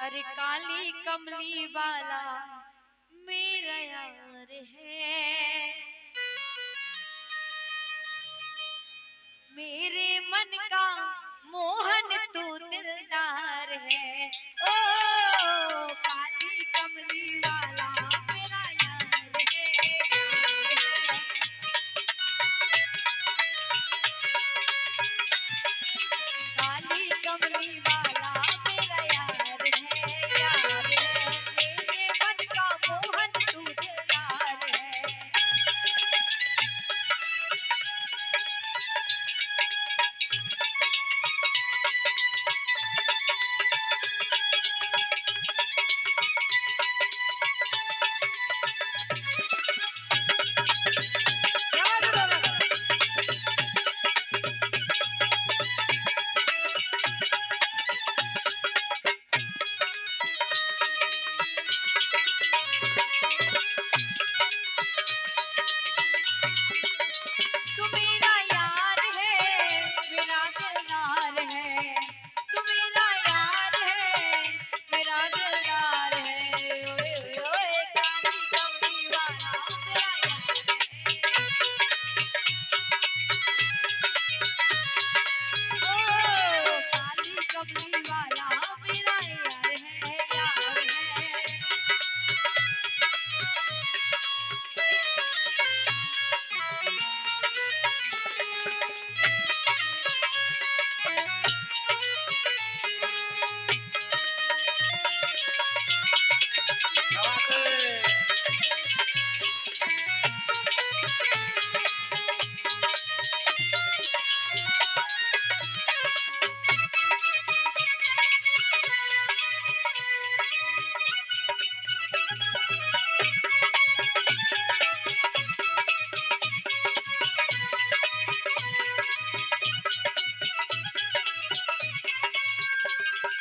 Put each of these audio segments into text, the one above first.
अरे काली कमली वाला मेरा यार है, मेरे मन का मोहन तू दिलदार है। ओ काली कमली वाला मेरा यार है, काली कमली वाला मेरा यार है, यार है, मेरे मन का मोहन तू दिलदार है। तू मेरा यार है, मेरा दिलदार है, तू मेरा यार है, मेरा दिलदार है। ओए ओए ओए काली कमली वाला मेरा यार है, ओ काली कमली वाला मेरा यार है, यार है। क्या बात है?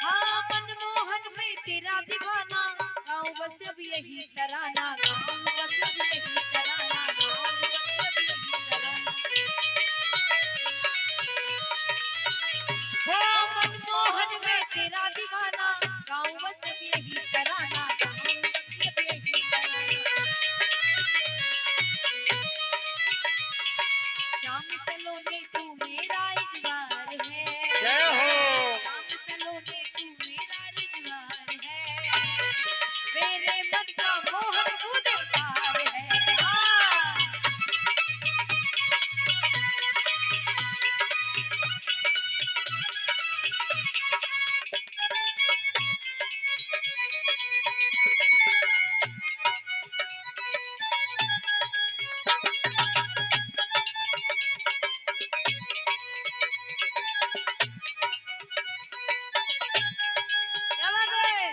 हाँ मनमोहन में तेरा दीवाना, गाँव बस अब यही तराना, गाँव बस अब यही तराना, गाँव बस अब यही तराना। वो मनमोहन में तेरा दीवाना, गाँव बस अब यही तराना, गाँव बस अब यही तराना। शाम सलोने तू मेरा इजबार है, जय हो। शाम सलोने तू मेरा इजबार है, मेरे मन का मोहन तू दिलदार है। हाँ क्या बात है?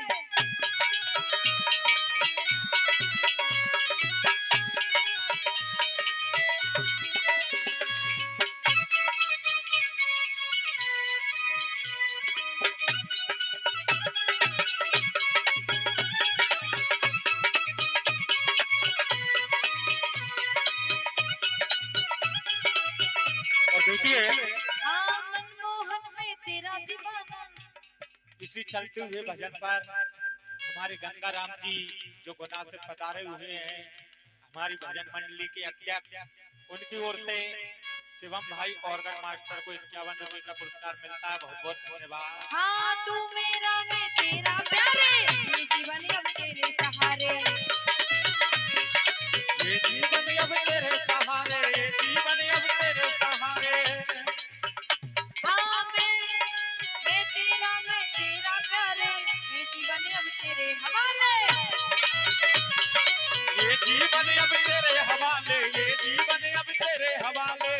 और देखिए हाँ मनमोहन में तेरा दीवाना। इसी चलते हुए भजन पर हमारे गंगा राम जी जो गुना से पधारे हुए हैं, हमारी भजन मंडली के अध्यक्ष, उनकी ओर से शिवम भाई ऑर्गन मास्टर को 51 रुपए का पुरस्कार मिलता है। बहुत बहुत धन्यवाद। हाँ तू मेरा मैं तेरा प्यारे, ये जीवन अब तेरे सहारे। ये जीवन अब तेरे सहारे, ये जीवन अब तेरे सहारे। हाँ मैं तेरा प्यारे, ये जीवन अब तेरे हवाले। ये जीवन अब तेरे हवाले, ये जीवन अब तेरे हवाले।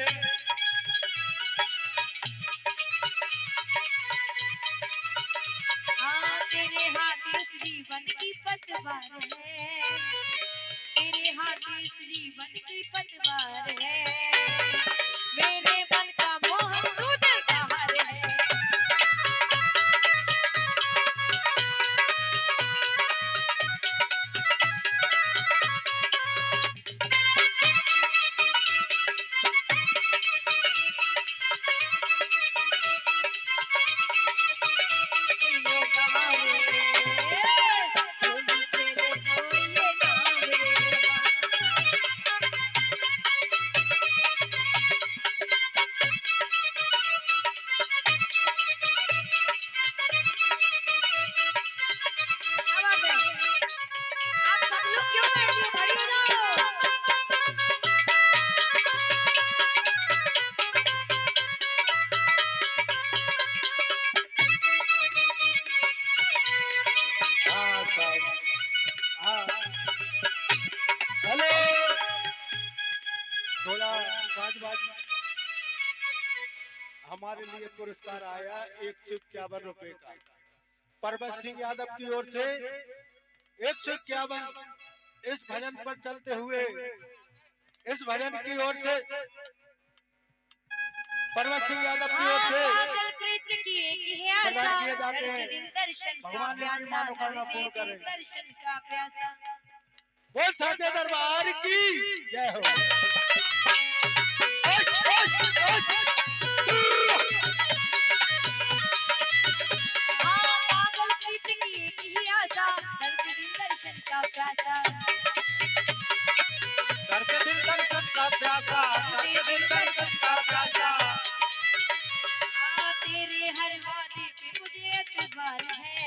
हाँ तेरे हाथ इस जीवन की पतवार है, तेरे हाथ इस जीवन की पतवार है, मेरे मन का मोहन तू दिलदार है। हमारे लिए पुरस्कार आया 151 रुपए का। परबत सिंह यादव की ओर से 151। इस भजन पर चलते हुए इस भजन की ओर से परबत सिंह यादव की ओर से पागल कृत की एक है प्रदान आशा, किए जाते हैं। प्रतिदिन दर्शन का भगवान इनकी प्यासा, मनोकामना पूर्ण प्रतिदिन करें। दर्शन का प्यासा। बोल साचे दरबार की जय हो। पागल प्रीत की एक ही आशा, प्रतिदिन दर्शन का प्यासा। करके दिल दर्शन का प्यासा, करके दिल दर्शन का प्यासा। तेरे हर वादे पे मुझे एतबार है,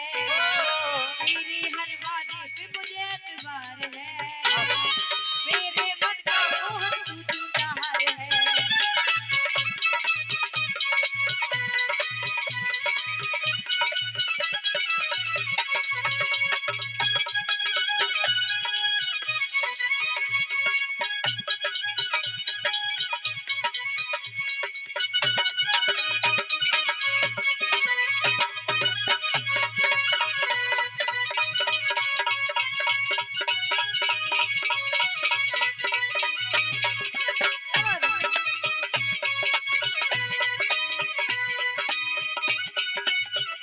तेरे हर वादे पे मुझे एतबार है। मेरे मन का मोहन तू दिलदार है।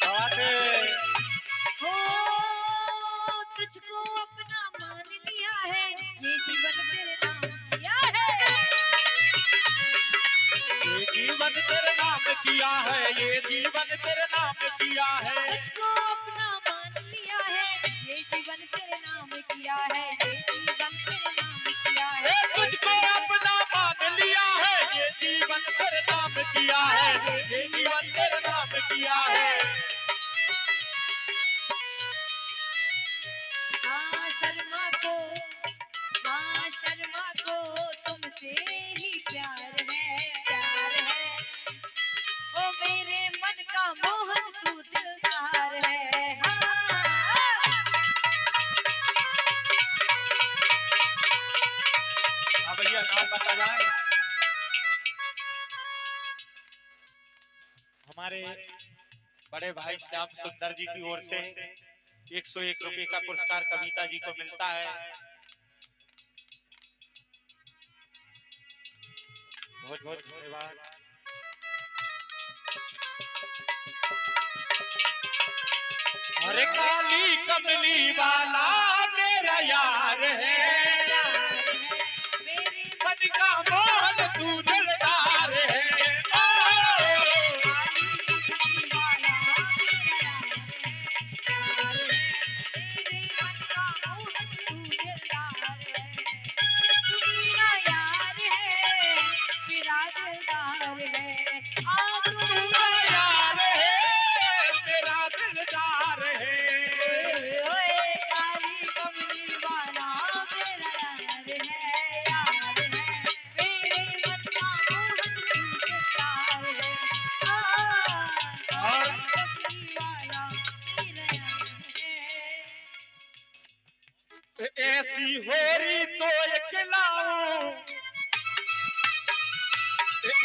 बात है। हो तुझको अपना मान लिया है, ये जीवन तेरे नाम किया है। ये जीवन तेरे नाम किया है, ये जीवन तेरे नाम किया है। तुझको अपना मान लिया है, ये जीवन तेरे नाम किया है, ये जीवन तेरे नाम किया है। ए, तुझको अपना मान लिया है, ये जीवन तेरे नाम किया है, ये जीवन तेरे नाम किया है। हाँ शर्मा को तुमसे ही प्यार है, प्यार है। ओ मेरे मन का मोहन तू दिलदार है। हाँ भैया नाम बता जाए। हमारे बड़े भाई श्याम सुंदर जी की ओर से 101 रुपए का पुरस्कार कविता जी को मिलता है। बहुत बहुत धन्यवाद। अरे काली कमली वाला मेरा यार है, मन का मोहन तू दिलदार है। तूरा यार है, मेरा दिलदार है। ऐसी होरी तो खिलाऊं,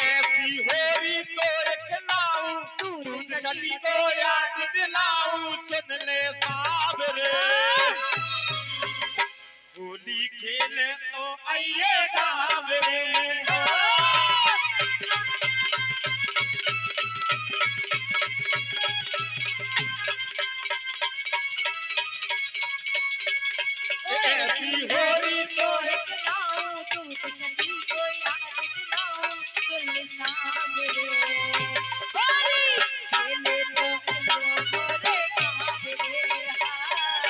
ऐसी होरी तो खिलाऊं, दूध छली को याद दिलाऊं। सुन ले साबरे, होली खेले तो आइए गावरे। ऐसी होरी तो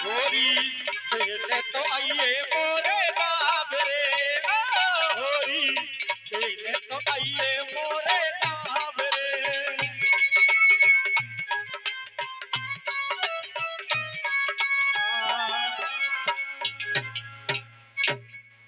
होरी खेले तो आइए मोरे